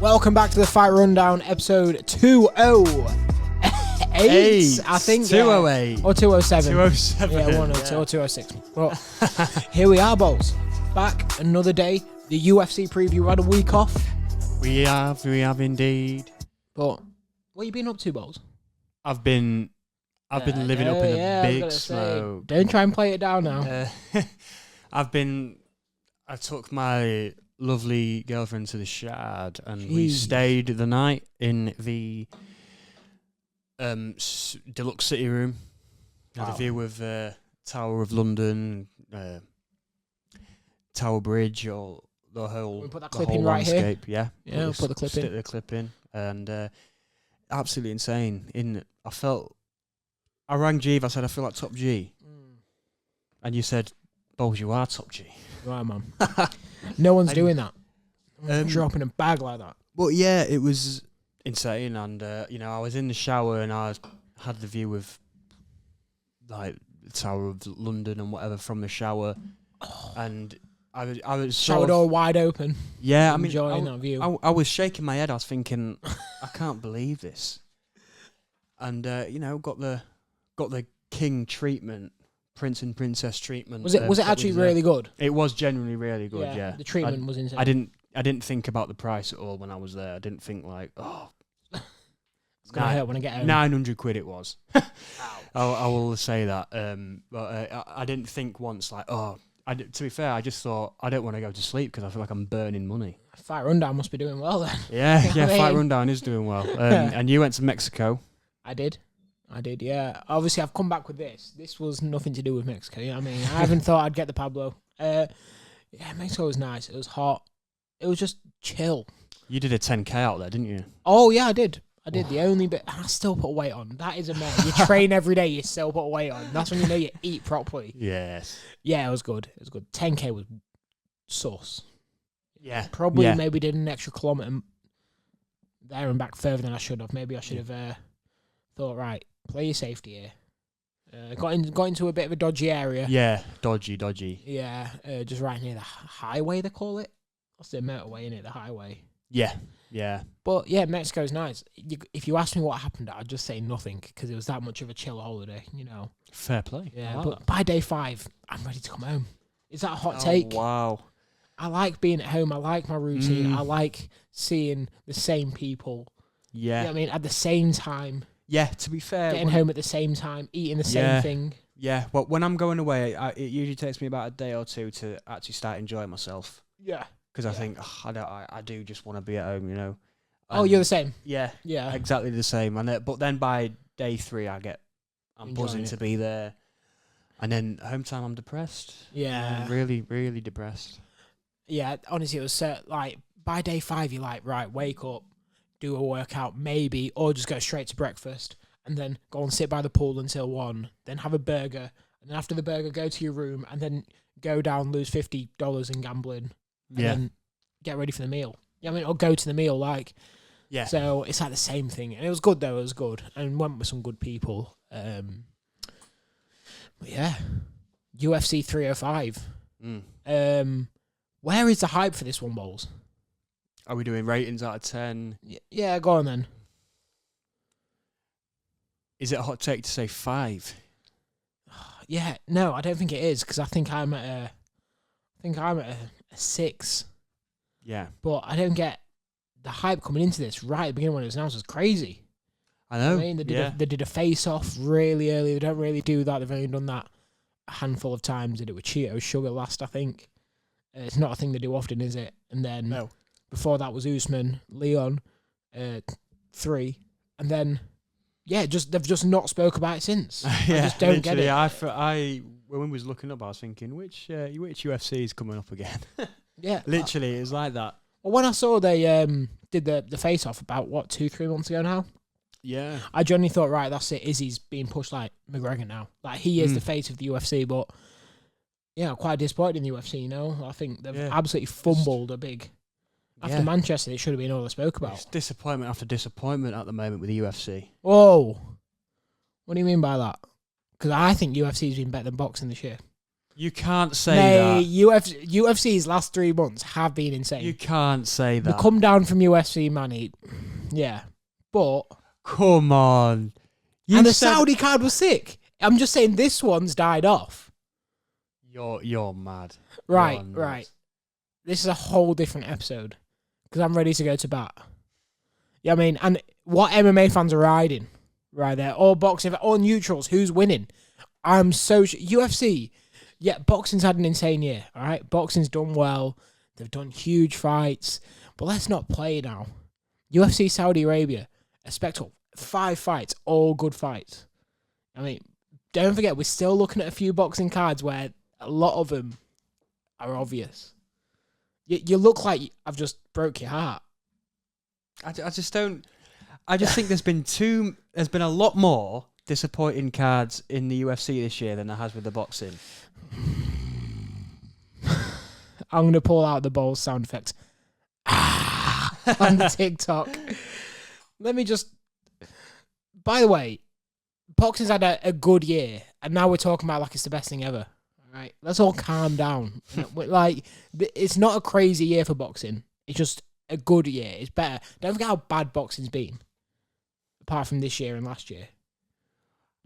Welcome back to the Fight Rundown, episode 208. I think 208 or 207. 207. Yeah, 102 or 206. Well, here we are, Balls. Back another day. The UFC preview. We had a week off. We have indeed. But what you been up to, Balls? I've been living up in a big smoke. Don't try and play it down now. I took my lovely girlfriend to the Shard and we Jeez. stayed the night in the deluxe city room. Had a view of Tower of London, Tower Bridge, or the whole, We'll put that the clip whole in right landscape. here. Yeah, We'll put the clip stick in. the clip in, and absolutely insane. I rang Jeeve. I said I feel like Top G, and you said, "Balls, you are Top G." Right, man. No one's doing that. Dropping a bag like that. But yeah, it was insane, and I was in the shower and I had the view of like the Tower of London and whatever from the shower, and I was Shower door wide open. Yeah, I mean, enjoying that view. I was shaking my head. I was thinking, I can't believe this, and got the king treatment. Prince and princess treatment. Was it actually really good? It was genuinely really good. Yeah, the treatment was insane. I didn't think about the price at all when I was there. I didn't think like, it's gonna hurt when I get home. £900 it was. I will say that. But I didn't think once like, to be fair, I just thought I don't want to go to sleep because I feel like I'm burning money. Fight Rundown must be doing well then. Yeah, You know what I Fight mean? Rundown is doing well. And you went to Mexico. I did, yeah. Obviously, I've come back with this. This was nothing to do with Mexico, you know what I mean? I haven't thought I'd get the Pablo. Yeah, Mexico was nice. It was hot. It was just chill. You did a 10K out there, didn't you? Oh, yeah, I did. The only bit... I still put weight on. That is a mess. You train every day, you still put weight on. That's when you know you eat properly. Yes. Yeah, it was good. 10K was sus. Yeah. Probably maybe did an extra kilometre there and back further than I should have. Maybe I should have thought, right, play your safety here. Got into a bit of a dodgy area. Yeah, dodgy. Yeah, just right near the highway, they call it. That's the motorway, innit? The highway. Yeah. But yeah, Mexico's nice. If you ask me what happened, I'd just say nothing because it was that much of a chill holiday, you know. Fair play. Yeah, but by day 5, I'm ready to come home. Is that a hot take? Wow. I like being at home. I like my routine. I like seeing the same people. Yeah. You know what I mean? At the same time. Yeah, to be fair. Getting home at the same time, eating the same thing. Yeah, well, when I'm going away, it usually takes me about a day or two to actually start enjoying myself. Yeah. Because I think, I do just want to be at home, you know. And you're the same? Yeah. Yeah. Exactly the same. But then by day 3, I'm buzzing to be there. And then home time, I'm depressed. Yeah. Really, really depressed. Yeah, honestly, it was like, by day 5, you're like, right, wake up, do a workout, maybe, or just go straight to breakfast, and then go and sit by the pool until 1, then have a burger, and then after the burger, go to your room, and then go down, lose $50 in gambling, and then get ready for the meal. Yeah, I mean, or go to the meal, like. Yeah. So it's like the same thing, and it was good though. It was good, and went with some good people. But yeah, UFC 305. Where is the hype for this one, Bowles? Are we doing ratings out of 10? Yeah, go on then. Is it a hot take to say 5? Yeah, no, I don't think it is because I think I'm at a 6. Yeah, but I don't get the hype coming into this right at the beginning when it was announced. Was crazy. I know. I mean, they did a face off really early. They don't really do that. They've only done that a handful of times. Did it with Cheeto Sugar last, I think. It's not a thing they do often, is it? And then before that was Usman, Leon, 3, and then they've just not spoke about it since. I just don't get it. When we was looking up, I was thinking which UFC is coming up again. Yeah, literally, it's like that. Well, when I saw they did the face off about 2-3 months ago now. Yeah, I genuinely thought, right, that's it. Izzy's being pushed like McGregor now. Like he is the face of the UFC, but yeah, I'm quite disappointed in the UFC. You know, I think they've absolutely fumbled a big. After Manchester, it should have been all they spoke about. It's disappointment after disappointment at the moment with the UFC. Whoa, what do you mean by that? Because I think UFC's been better than boxing this year. You can't say Mate, that. UFC's last 3 months have been insane. You can't say The that. come down from UFC, man. Yeah. But... Come on. And the Saudi card was sick. I'm just saying this one's died off. You're mad. Right, right. This is a whole different episode. Because I'm ready to go to bat. Yeah, I mean, and what MMA fans are riding right there. All boxing, all neutrals. Who's winning? I'm so... UFC... Yeah, boxing's had an insane year, all right? Boxing's done well. They've done huge fights. But let's not play now. UFC Saudi Arabia, a spectacle. 5 fights, all good fights. I mean, don't forget, we're still looking at a few boxing cards where a lot of them are obvious. You look like I've just broke your heart. I just don't... I just think there's been a lot more disappointing cards in the UFC this year than there has with the boxing. I'm going to pull out the Bowls sound effects on the TikTok. Let me just... By the way, boxing's had a good year, and now we're talking about like it's the best thing ever. All right? Let's all calm down. Like, it's not a crazy year for boxing. It's just a good year. It's better. Don't forget how bad boxing's been, apart from this year and last year.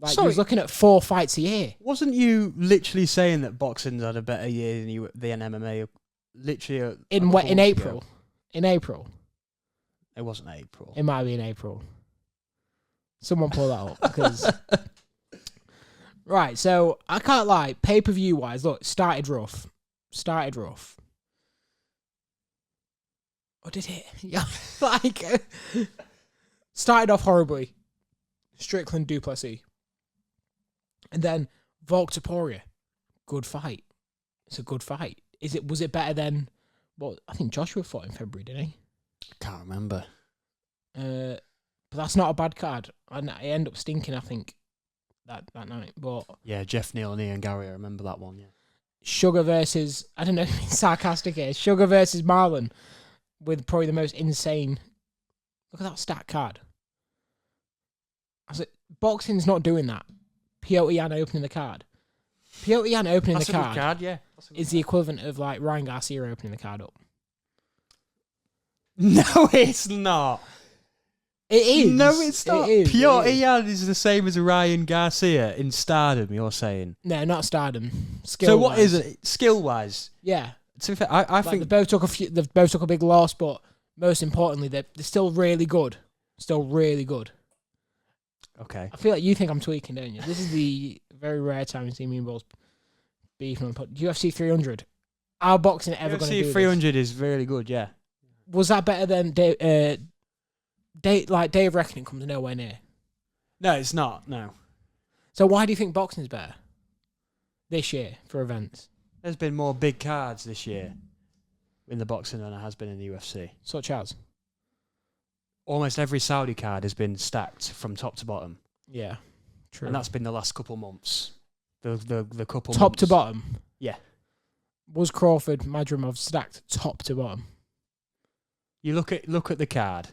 Like, you was looking at 4 fights a year. Wasn't you literally saying that boxing's had a better year than MMA? Literally in April. Ago? In April. It wasn't April. It might be in April. Someone pull that up because. Right, so I can't lie. Pay-per-view wise, look, started rough. Or did it? Yeah, like started off horribly. Strickland Duplessis. And then Volk Topuria. Good fight. It's a good fight. Was it better than I think Joshua fought in February, didn't he? I can't remember. But that's not a bad card. And it ended up stinking, I think, that night. But yeah, Jeff Neal and Ian Gary, I remember that one, yeah. Sugar versus, I don't know if it's sarcastic here, Sugar versus Marlon with probably the most insane. Look at that stat card. I was like, boxing's not doing that. Piotr Jan opening the card. Piotr Jan opening That's the card, a good card, yeah. is the equivalent of like Ryan Garcia opening the card up. No, it's not. It is. No, it's not. Piotr Jan Jan is the same as Ryan Garcia in stardom, you're saying? No, not stardom. So what is it? Skill-wise? Yeah. To be fair, I think... They've both took a big loss, but most importantly, they're still really good. Still really good. Okay. I feel like you think I'm tweaking, don't you? This is the very rare time you see me and Balls beefing on the pod. UFC 300. Are boxing ever going to do UFC 300 is really good, yeah. Was that better than Day of Reckoning comes nowhere near? No, it's not, no. So why do you think boxing is better this year for events? There's been more big cards this year in the boxing than there has been in the UFC. Such as? Almost every Saudi card has been stacked from top to bottom. Yeah, true. And that's been the last couple months. The couple top months. to bottom? Yeah. Was Crawford Madrimov stacked top to bottom? You look at the card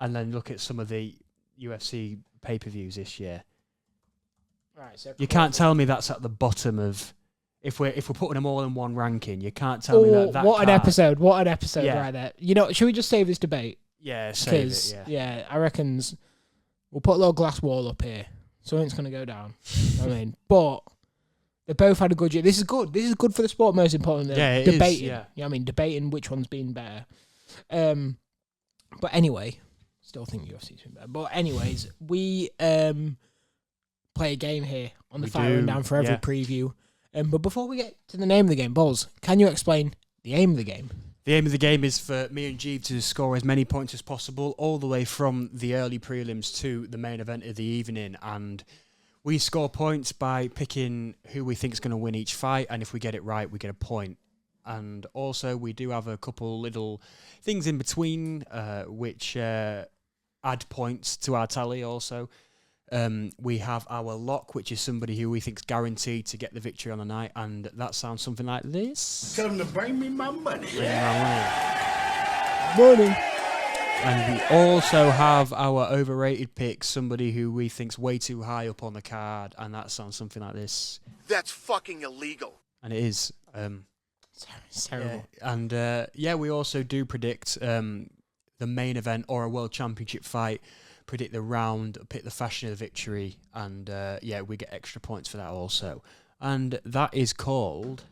and then look at some of the UFC pay-per-views this year. Right, so you can't tell me that's at the bottom of... If we're putting them all in one ranking, you can't tell me that what card, an episode Yeah. right there. You know, should we just save this debate? Yeah, save it, yeah, I reckon we'll put a little glass wall up here. Something's going to go down. I mean, but they both had a good year. This is good. This is good for the sport, most importantly. Yeah, it debating. is, yeah. You know what I mean? Debating which one's been better. But anyway, still think UFC's been better. But anyways, we play a game here on the Fire Rundown for every preview. But before we get to the name of the game, Balls, can you explain the aim of the game? The aim of the game is for me and Jeeve to score as many points as possible, all the way from the early prelims to the main event of the evening. And we score points by picking who we think is going to win each fight. And if we get it right, we get a point. And also, we do have a couple little things in between, which add points to our tally also. We have our lock, which is somebody who we think is guaranteed to get the victory on the night, and that sounds something like this. Tell them to bring me my money. Money. And we also have our overrated pick, somebody who we think's way too high up on the card, and that sounds something like this. That's fucking illegal. and it is. It's terrible. Yeah. And we also do predict the main event or a world championship fight. Predict the round, pick the fashion of the victory, and we get extra points for that also. And that is called.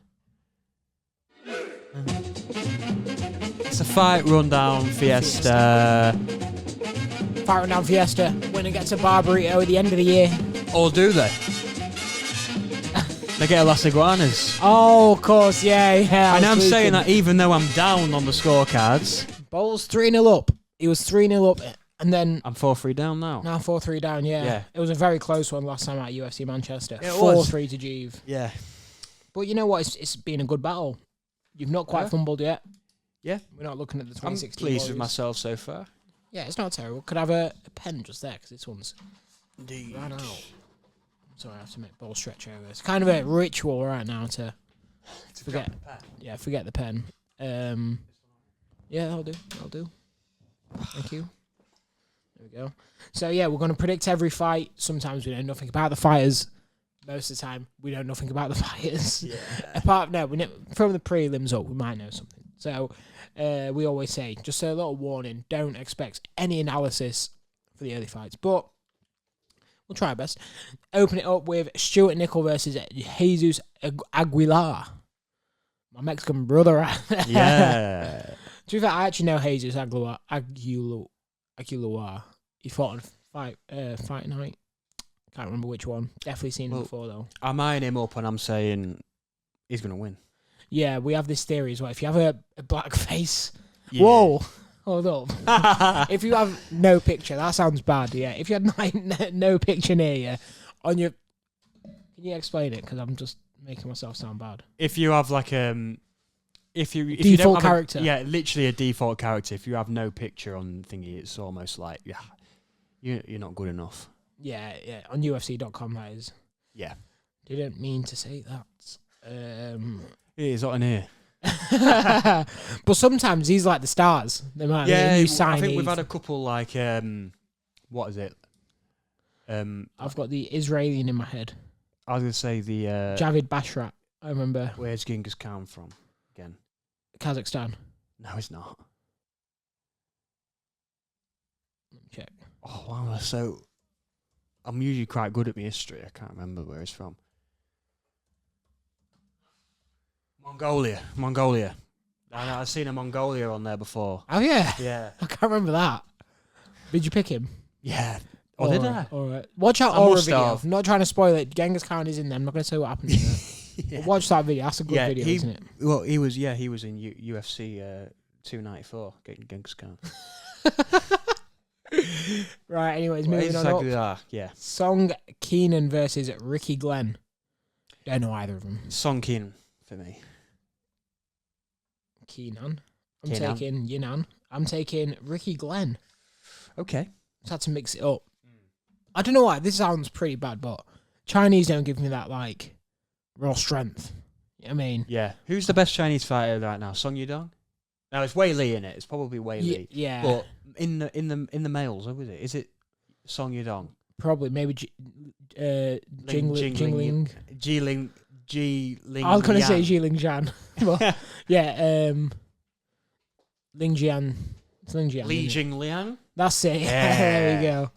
It's a fight rundown fiesta. Fight rundown fiesta. Winner gets a barburrito at the end of the year. Or do they? They get a Las Iguanas. Oh, of course, yeah. And I'm saying that even though I'm down on the scorecards. Bowles 3-0 up. He was 3-0 up, and then I'm 4-3 down now. Now 4-3 down, yeah. It was a very close one last time at UFC Manchester. Yeah, 4-3 to Jeeve. Yeah. But you know what? It's been a good battle. You've not quite fumbled yet. Yeah. We're not looking at the 2016 I'm pleased Warriors. with myself so far. Yeah, it's not terrible. Could have a pen just there, because this one's Indeed. ran out. Sorry, I have to make ball stretch over. It's kind of a ritual right now to forget. Yeah, forget the pen. Yeah, that'll do. Thank you. There we go. So yeah, we're going to predict every fight. Sometimes we know nothing about the fighters. Most of the time, we know nothing about the fighters. Yeah. From the prelims up, we might know something. So we always say, just a little warning, don't expect any analysis for the early fights. But we'll try our best. Open it up with Stuart Nickel versus Jesus Aguilar. My Mexican brother. Yeah. To be fair, I actually know Jesus Aguilar. He fought on Fight Night. Can't remember which one. Definitely seen him before, though. I'm eyeing him up and I'm saying he's going to win. Yeah, we have this theory as well. If you have a black face... Yeah. Whoa! Hold up. If you have no picture, that sounds bad, yeah. If you had no picture near you, on your... Can you explain it? Because I'm just making myself sound bad. If you have like if you default don't have character. Literally a default character. If you have no picture on thingy, it's almost like you're not good enough. Yeah. On UFC.com, that is. Yeah. Didn't mean to say that. It is on here. But sometimes he's like the stars. They might be a new signee. I think we've had a couple like what is it? I've got the Israeli in my head. I was gonna say the Javid Bashrat. I remember. Where's Genghis Khan from again? Kazakhstan. No, it's not. Let me check. Oh wow! So I'm usually quite good at my history. I can't remember where he's from. Mongolia. I've seen a Mongolia on there before. Oh yeah. Yeah. I can't remember that. Did you pick him? Yeah. Oh, did I? All right. Watch out Aura video. I'm not trying to spoil it. Genghis Khan is in there. I'm not going to say what happened in there. Yeah. But watch that video. That's a good video, isn't it? Well, he was in UFC 294, getting Genghis Khan. Right, anyways, moving on up. Yeah. Song Keenan versus Ricky Glenn. Don't know either of them. Song Keenan for me. Keenan. I'm taking Yinan. I'm taking Ricky Glenn. Okay. Just had to mix it up. I don't know why. This sounds pretty bad, but Chinese don't give me that, like, raw strength. You know what I mean? Yeah. Who's the best Chinese fighter right now? Song Yudong? No, it's Wei Li in it. It's probably Wei Li. Yeah. But in the males, who is it? Is it Song Yudong? Probably. Maybe Jingling. Jiling. I was going to say Jiling Zhan. But, yeah. Ling Jian. It's Ling Jian. Li Jingliang? That's it. Yeah. There we go.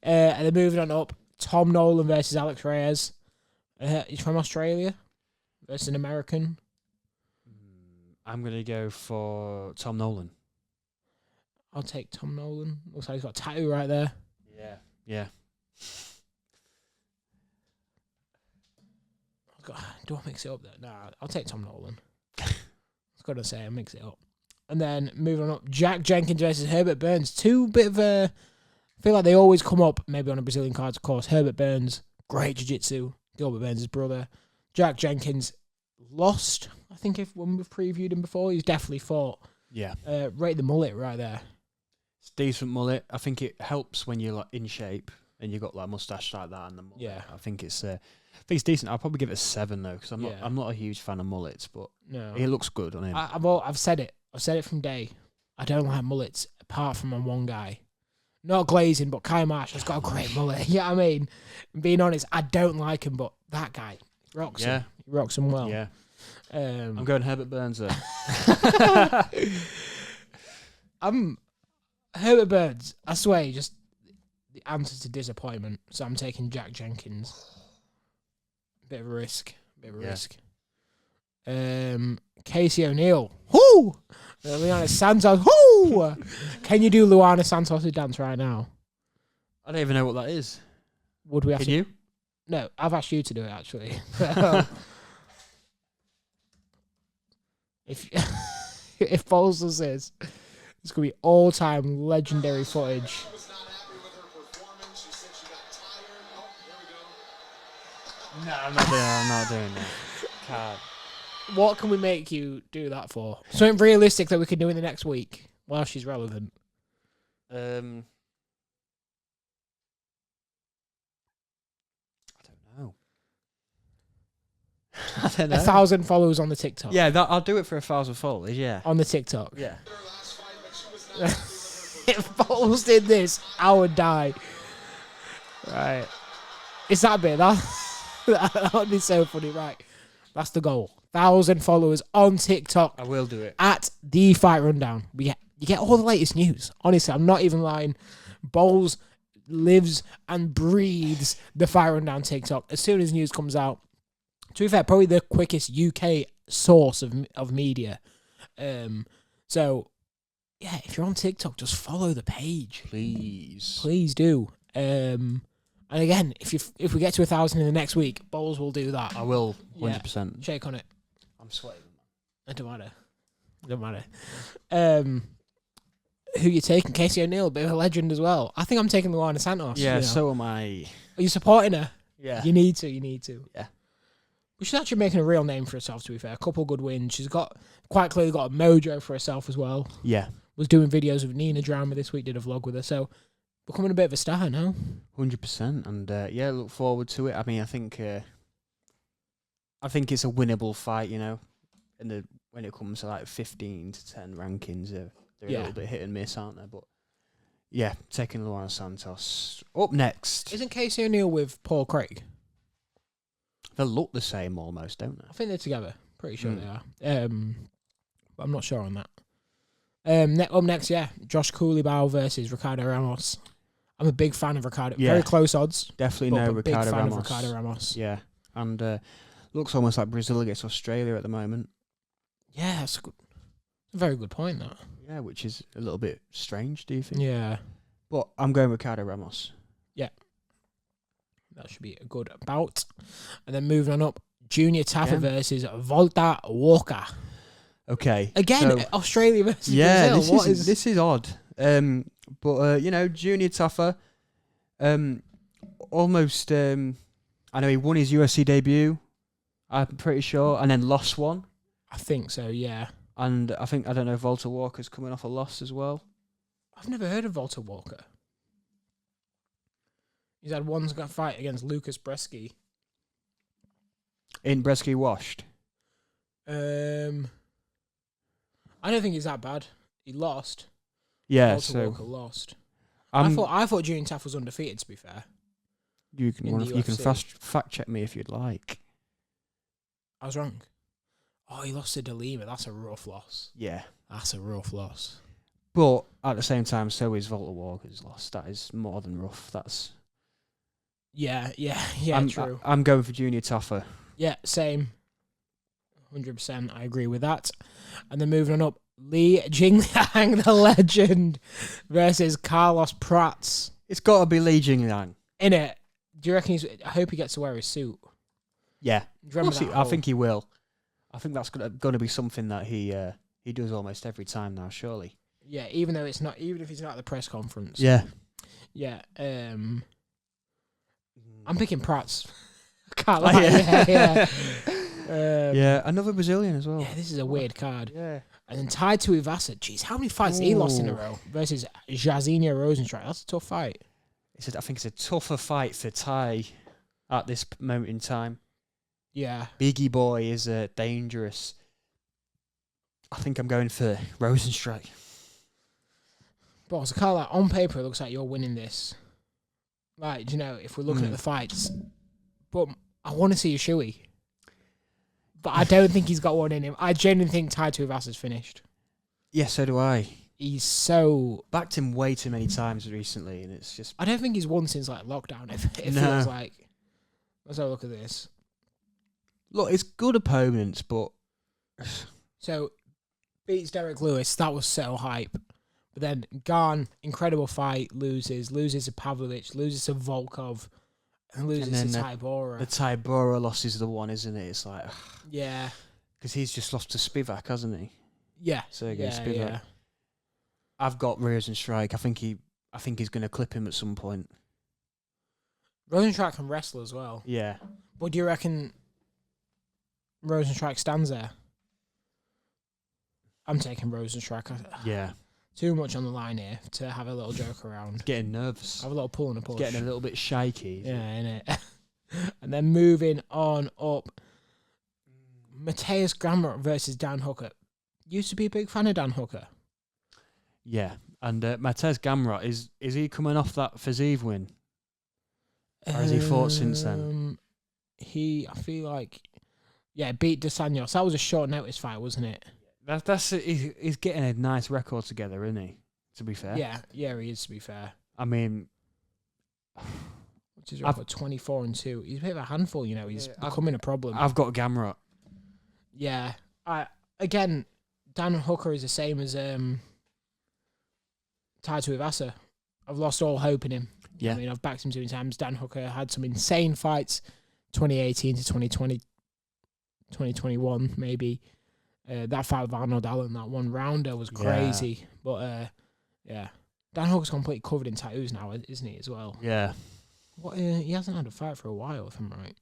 And then moving on up, Tom Nolan versus Alex Reyes. He's from Australia versus an American. I'm going to go for Tom Nolan. I'll take Tom Nolan. Looks like he's got a tattoo right there. Yeah. God, do I mix it up there? No, I'll take Tom Nolan. I was going to say, I'll mix it up. And then moving on up, Jack Jenkins versus Herbert Burns. Two bit of a... I feel like they always come up, maybe on a Brazilian cards, of course. Herbert Burns, great jiu-jitsu. Gilbert Burns' brother. Jack Jenkins lost, I think, when we've previewed him before. He's definitely fought. Yeah. Rate the mullet right there. It's decent mullet. I think it helps when you're like in shape and you got like a mustache like that and the mullet. Yeah. I think it's decent. I'll probably give it a 7 though, because I'm not a huge fan of mullets, but no, it looks good on him. I've said it. I've said it from day. I don't like mullets apart from on one guy. Not glazing, but Kai Marsh has got a great mullet. You know what I mean? Being honest, I don't like him, but that guy, Rocks Yeah. him. He rocks him well. Yeah. I'm going Herbert Burns there. Herbert Burns, I swear, just the answer to disappointment. So I'm taking Jack Jenkins. Bit of a risk. Casey O'Neill. Whoo! Luana Santos. Whoo! Can you do Luana Santos' dance right now? I don't even know what that is. Would we have Can to? you? No, I've asked you to do it actually. if if Bowles does this, it's gonna be all-time legendary footage. No, I'm not doing that. Can't. What can we make you do that for? Something realistic that we can do in the next week while she's relevant. I don't know. I don't know. 1,000 followers on the TikTok. Yeah, I'll do it for 1,000 followers. Yeah. On the TikTok. Yeah. If Bowles did this, I would die. Right. It's that bit. That would be so funny. Right. That's the goal. 1,000 followers on TikTok. I will do it. At The Fight Rundown. You get all the latest news. Honestly, I'm not even lying. Bowles lives and breathes The Fight Rundown TikTok. As soon as news comes out, to be fair, probably the quickest UK source of media. So, yeah, if you're on TikTok, just follow the page. Please do. And again, if we get to 1,000 in the next week, Bowles will do that. I will, 100%. Yeah, shake on it. I'm sweating. It don't matter. Who you taking? Casey O'Neill, bit of a legend as well. I think I'm taking Luana Santos. Yeah, you know. so am I. Are you supporting her? Yeah. You need to. Yeah. But she's actually making a real name for herself, to be fair. A couple good wins. She's quite clearly got a mojo for herself as well. Yeah. Was doing videos with Nina Drama this week, did a vlog with her. So, becoming a bit of a star now. 100%. And, look forward to it. I mean, I think it's a winnable fight, you know. When it comes to like 15 to 10 rankings, they're a little bit hit and miss, aren't they? But yeah, taking Luana Santos. Up next. Isn't Casey O'Neill with Paul Craig? They look the same almost, don't I think they're together. Pretty sure they are. But I'm not sure on that. Up next, Josh Coulibaugh versus Ricardo Ramos. I'm a big fan of Ricardo. Yeah. Very close odds. Definitely know Ricardo Ramos. Big fan of Ricardo Ramos. Yeah. And looks almost like Brazil against Australia at the moment. Yeah, that's a very good point, that. Yeah, which is a little bit strange, do you think? Yeah. But I'm going Ricardo Ramos. Yeah. That should be a good bout. And then moving on up, Junior Taffa versus Volta Walker. Okay. Again, Australia versus Brazil. This is odd. But Junior Taffa, almost. I know he won his UFC debut. I'm pretty sure, and then lost one. I think so. Yeah. And I don't know if Volta Walker's coming off a loss as well. I've never heard of Volta Walker. He's had one fight against Lucas Bresky. In Bresky washed. I don't think he's that bad. He lost. Yeah, Volta Walker lost. I thought Junior Taffa was undefeated, to be fair. You can fact check me if you'd like. I was wrong. Oh, he lost to De Lima. That's a rough loss. Yeah. That's a rough loss. But at the same time, so is Volta Walker's loss. That is more than rough. That's... Yeah, true. I'm going for Junior Taffa. Yeah, same. 100%. I agree with that. And then moving on up, Li Jingliang, the legend, versus Carlos Prats. It's got to be Li Jingliang. Innit? Do you reckon I hope he gets to wear his suit. Yeah. I think he will. I think that's going to be something that he does almost every time now, surely. Yeah, even if he's not at the press conference. Yeah. Yeah. I'm picking Prats. Can't lie. Yeah, another Brazilian as well. Yeah, this is a weird card. Yeah. And then tied to Ivasa. Jeez, how many fights he lost in a row versus Jairzinho Rosenstrike? That's a tough fight. I think it's a tougher fight for Tai at this moment in time. Yeah. Biggie Boy is dangerous. I think I'm going for Rosenstrike. Boss, I can't lie. On paper, it looks like you're winning this. Like, if we're looking at the fights. But I want to see a shoey. But I don't think he's got one in him. I genuinely think Tai Tuivasa's finished. Yeah, so do I. He's so... Backed him way too many times recently, and it's just... I don't think he's won since like lockdown. It No. feels like... Let's have a look at this. Look, it's good opponents, but... So, beats Derek Lewis. That was so hype. But then Garn, incredible fight, loses to Pavlovich, loses to Volkov, and loses to Tybura. The Tybura loss is the one, isn't it? It's like... Yeah. Because he's just lost to Spivak, hasn't he? Yeah. Sergey Spivak. Yeah. I've got Rosenstrike. I think he's going to clip him at some point. Rosenstrike can wrestle as well. Yeah. What do you reckon Rosenstrike stands there? I'm taking Rosenstrike. Yeah. Too much on the line here to have a little joke around. Getting nervous. Have a little pull and a push. Getting a little bit shaky. Yeah, innit? And then moving on up, Mateus Gramrot versus Dan Hooker. Used to be a big fan of Dan Hooker. Yeah. And Matej Gamrot, is he coming off that Fazeev win? Or has he fought since then? I feel like, beat Adesanya. That was a short notice fight, wasn't it? He's getting a nice record together, isn't he? To be fair. Yeah, he is, to be fair. I mean... What's his record? 24-2. He's a bit of a handful, you know. He's becoming a problem. I've got Gamrot. Yeah. Again, Dan Hooker is the same as Tai Tuivasa. I've lost all hope in him. Yeah. I mean, I've backed him too many times. Dan Hooker had some insane fights, 2018 to 2020, 2021 maybe. That fight with Arnold Allen, that one rounder was crazy. But, Dan Hooker's completely covered in tattoos now, isn't he, as well? Yeah. What? He hasn't had a fight for a while, if I'm right.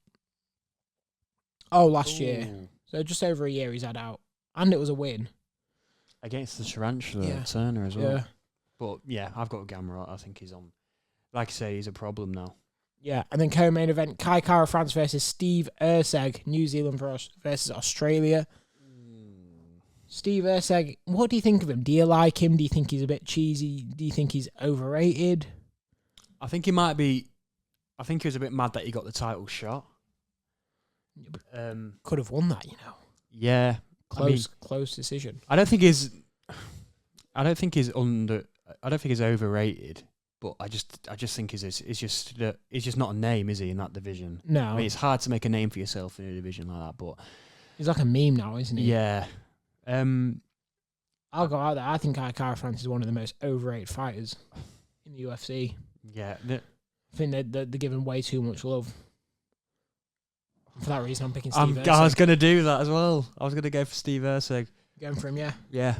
Oh, last year. So just over a year he's had out. And it was a win. Against the Tarantula Turner as well. Yeah. But, I've got Gamrot. I think he's on... Like I say, he's a problem now. Yeah, and then co-main event, Kai Kara France versus Steve Erceg, New Zealand versus Australia. Steve Erceg, what do you think of him? Do you like him? Do you think he's a bit cheesy? Do you think he's overrated? I think he might be... I think he was a bit mad that he got the title shot. Could have won that, you know. Yeah. Close decision. I don't think he's overrated, but I just think he's just not a name, is he, in that division? No. I mean, it's hard to make a name for yourself in a division like that, but he's like a meme now, isn't he? Yeah. I'll go out there. I think Kai Kara France is one of the most overrated fighters in the UFC. Yeah. I think they're given way too much love. For that reason, I'm picking Steve Erceg. I was going to do that as well. I was going to go for Steve Erceg. Going for him, yeah? Yeah.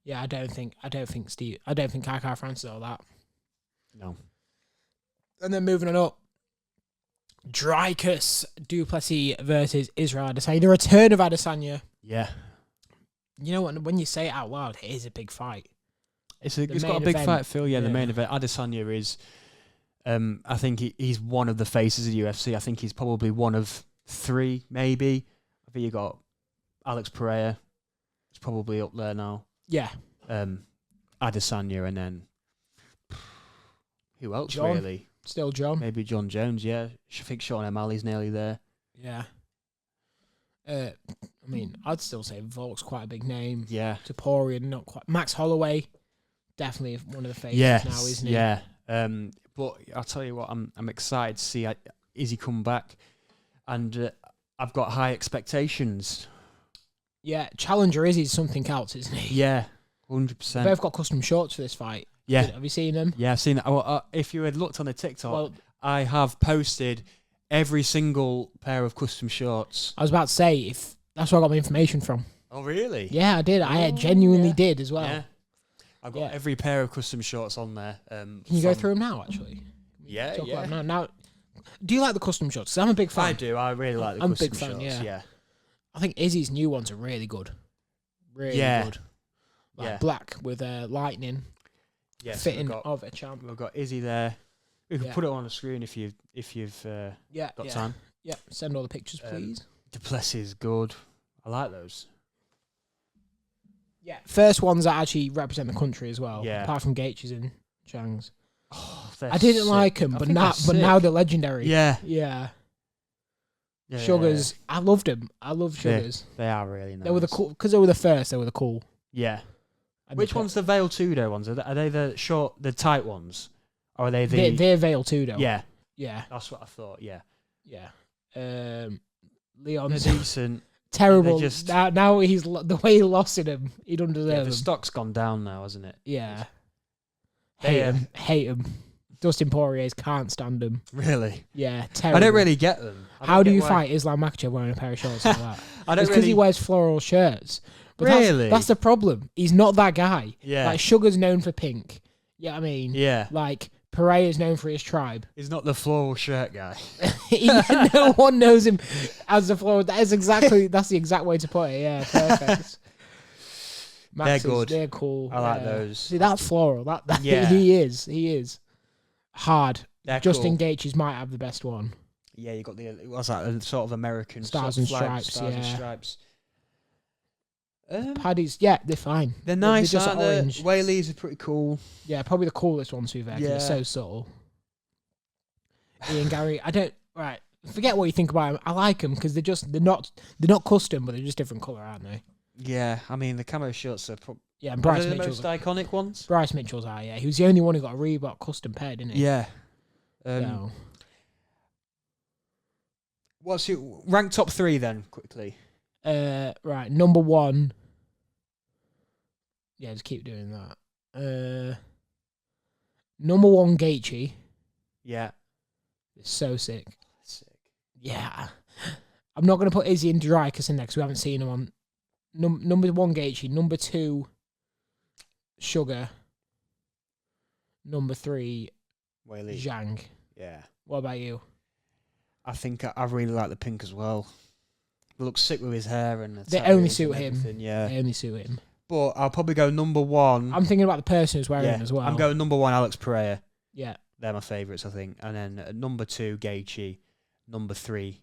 Yeah, I don't think Kai Kara France is all that. No. And then moving on up, Dricus Duplessis versus Israel Adesanya. The return of Adesanya. Yeah. You know what? When you say it out loud, it is a big fight. It's got a big fight feel. Yeah, the main event. Adesanya is... I think he's one of the faces of the UFC. I think he's probably one of three, maybe. I think you got Alex Pereira. It's probably up there now. Yeah. Adesanya, and then who else John. really? Still John. Maybe John Jones. Yeah, I think Sean O'Malley's nearly there. Yeah. I mean, I'd still say Volk's quite a big name. Yeah. Tapourian, not quite. Max Holloway, definitely one of the faces now, isn't he? Yeah. But I'll tell you what, I'm excited to see Izzy come back, and I've got high expectations. Yeah, Challenger Izzy's something else, isn't he? Yeah, 100%. They've got custom shorts for this fight. Yeah. Have you seen them? Yeah, I've seen that. Well, if you had looked on the TikTok, I have posted every single pair of custom shorts. I was about to say, if that's where I got my information from. Oh, really? Yeah, I did. I genuinely did as well. Yeah. I've got every pair of custom shorts on there. Can you go through them now, actually? Yeah. Now, do you like the custom shorts? 'Cause I'm a big fan. I do. I really like the custom shorts. I'm a big fan, yeah. I think Izzy's new ones are really good. Really good. Like black with lightning. Yeah, fitting of a champ. We've got Izzy there. We can put it on the screen if you've got time. Yeah, send all the pictures, please. Duplessis is good. I like those. Yeah, first ones that actually represent the country as well. Yeah. Apart from Gaethje's and Zhang's. Oh, I didn't like them, but now they're legendary. Yeah. Yeah. Yeah, Sugars, I loved them. I love Sugars. They are really nice. They were the cool because they were the first. They were the cool. Yeah. And Which one's the Veil 2 ones? Are they the short, the tight ones, or are they the? They're Veil 2 Yeah. Yeah. That's what I thought. Yeah. Yeah. Leon's They're decent. terrible. They're just- Now he's the way he lost in him. He doesn't deserve Yeah, him. the stock's gone down now, hasn't it? Yeah. They, Hate him. Dustin Poirier's can't stand him. Really? Yeah, terrible. I don't really get them. How do you fight Islam Makhachev wearing a pair of shorts like that? I don't It's because really. he wears floral shirts. But Really? that's the problem. He's not that guy. Yeah. Like, Sugar's known for pink. Yeah, I mean, Yeah. like, Pereira's known for his tribe. He's not the floral shirt guy. No one knows him as the floral. That's the exact way to put it. Yeah, perfect. Max's, They're good. They're cool. I like yeah. those. See, that's floral. That Yeah. He is hard. They're Justin cool. Gaethje's might have the best one. Yeah, you got the what's that? A sort of American Stars sort of and flag, stripes, Stars and yeah. stripes. Paddy's, yeah, they're fine. They're nice, They're just aren't they? orange. Whaley's are pretty cool. Yeah, probably the coolest one to be fair. 'Cause it's Yeah. so subtle. Ian Gary, forget what you think about him. I like them because they're not custom, but they're just different colour, aren't they? Yeah, I mean the camo shorts are Yeah, and probably Bryce the Mitchell's most iconic ones. Bryce Mitchell's are, yeah. He was the only one who got a Reebok custom pair, didn't he? Yeah. So, What's your rank top 3 then? Quickly. right, number 1. Yeah, just keep doing that. Number 1, Gaethje. Yeah. It's so sick. Sick. Yeah. I'm not going to put Izzy and Dreykus in there because we haven't seen him on. Number 1, Gaethje. Number 2, Sugar. Number 3, Whaley. Zhang. Yeah. What about you? I think I really like the pink as well. He looks sick with his hair and the They tattoos only and suit him. everything, Yeah. They only suit him. But I'll probably go number 1. I'm thinking about the person who's wearing yeah. it as well. I'm going number 1, Alex Pereira. Yeah. They're my favourites, I think. And then number 2, Gaethje. Number 3,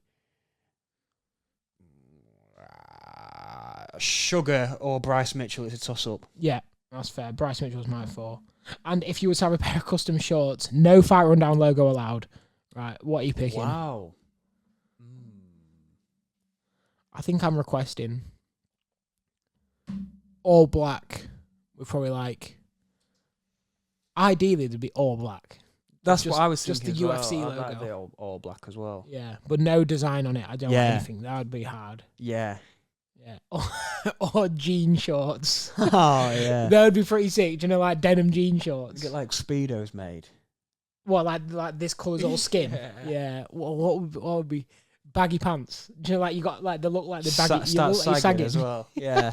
Sugar or Bryce Mitchell. It's a toss-up. Yeah, that's fair. Bryce Mitchell's my 4. And if you were to have a pair of custom shorts, no Fight Rundown logo allowed. Right, what are you picking? Wow. I think I'm requesting all black. We're probably like, ideally there'd be all black. That's Just- what I was just thinking. the as UFC well. I'd like logo. the all black as well. Yeah, but no design on it. I don't Yeah. want anything. That would be hard. Yeah. Yeah. Or jean shorts. Oh yeah. That would be pretty sick. Do you know, like denim jean shorts? Get like speedos made. What, like this colour's all skin? Yeah. What would be baggy pants? Do you know, like you got like they look like the baggy. Start look like you're sagging as well. Yeah.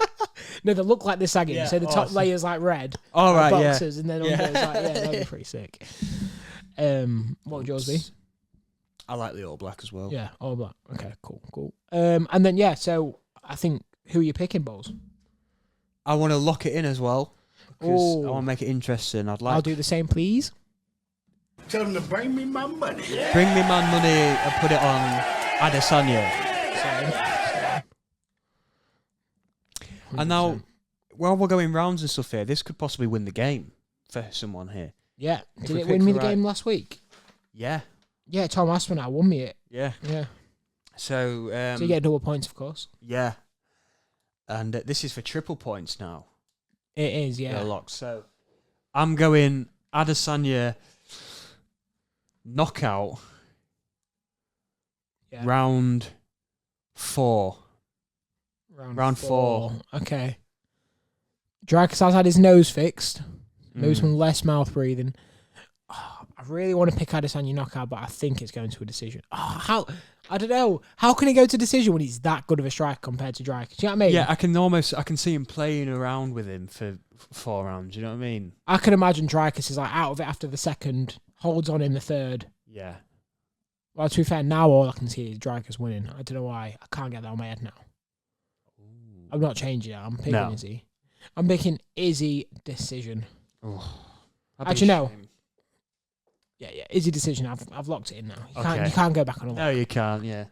No, they look like they're sagging. Yeah, So the top awesome. layer's like red. All like right. Yeah. boxers, and then under it's like, yeah, that'd be pretty sick. What would yours be? I like the all black as well. Yeah, all black. Okay, cool. And then yeah, so I think who are you picking, Bowles? I want to lock it in as well because I Ooh. want to make it interesting. I'd like I'll do the same, please. Tell them to bring me my money. bring me my money and put it on Adesanya. Same. And now, while we're going rounds and stuff here, this could possibly win the game for someone here. Yeah. If Did we it pick win me the the right- game last week? Yeah. Yeah, Tom Aspinall won me it. Yeah. Yeah. So, So you get double points, of course. yeah. And this is for triple points now. It is, Yeah. yeah. Lock. So I'm going Adesanya knockout Yeah. round 4. round 4. Okay. Dreykus has had his nose fixed. Maybe Mm. some less mouth breathing. Oh, I really want to pick Adesanya knockout, but I think it's going to a decision. Oh, I don't know. How can he go to decision when he's that good of a striker compared to Dreykus? Do you know what I mean? Yeah, I can see him playing around with him for 4 rounds. You know what I mean? I can imagine Dreykus is like out of it after the second, holds on in the third. Yeah. Well, to be fair, now all I can see is Dreykus winning. I don't know why. I can't get that on my head now. I'm not changing it. I'm picking No. Izzy. I'm picking Izzy decision. Oh, Actually, no. Yeah, Izzy decision. I've locked it in now. You can't go back on a No, you can't. Yeah.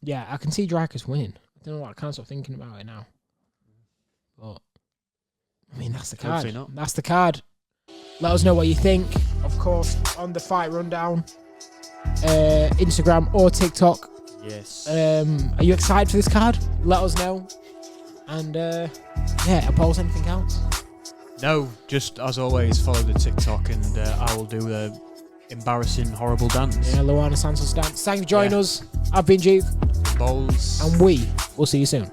Yeah, I can see Dreykus winning. I don't know why I can't stop thinking about it now. But I mean, that's the card. Hopefully not. That's the card. Let us know what you think. Of course, on the Fight Rundown, Instagram or TikTok. Yes. Are you excited for this card? Let us know. And yeah, oppose anything else? No, just as always, follow the TikTok and I will do the embarrassing, horrible dance. Yeah, Luana Santos dance. Thank you for joining us. I've been Juve. Bowls. And we will see you soon.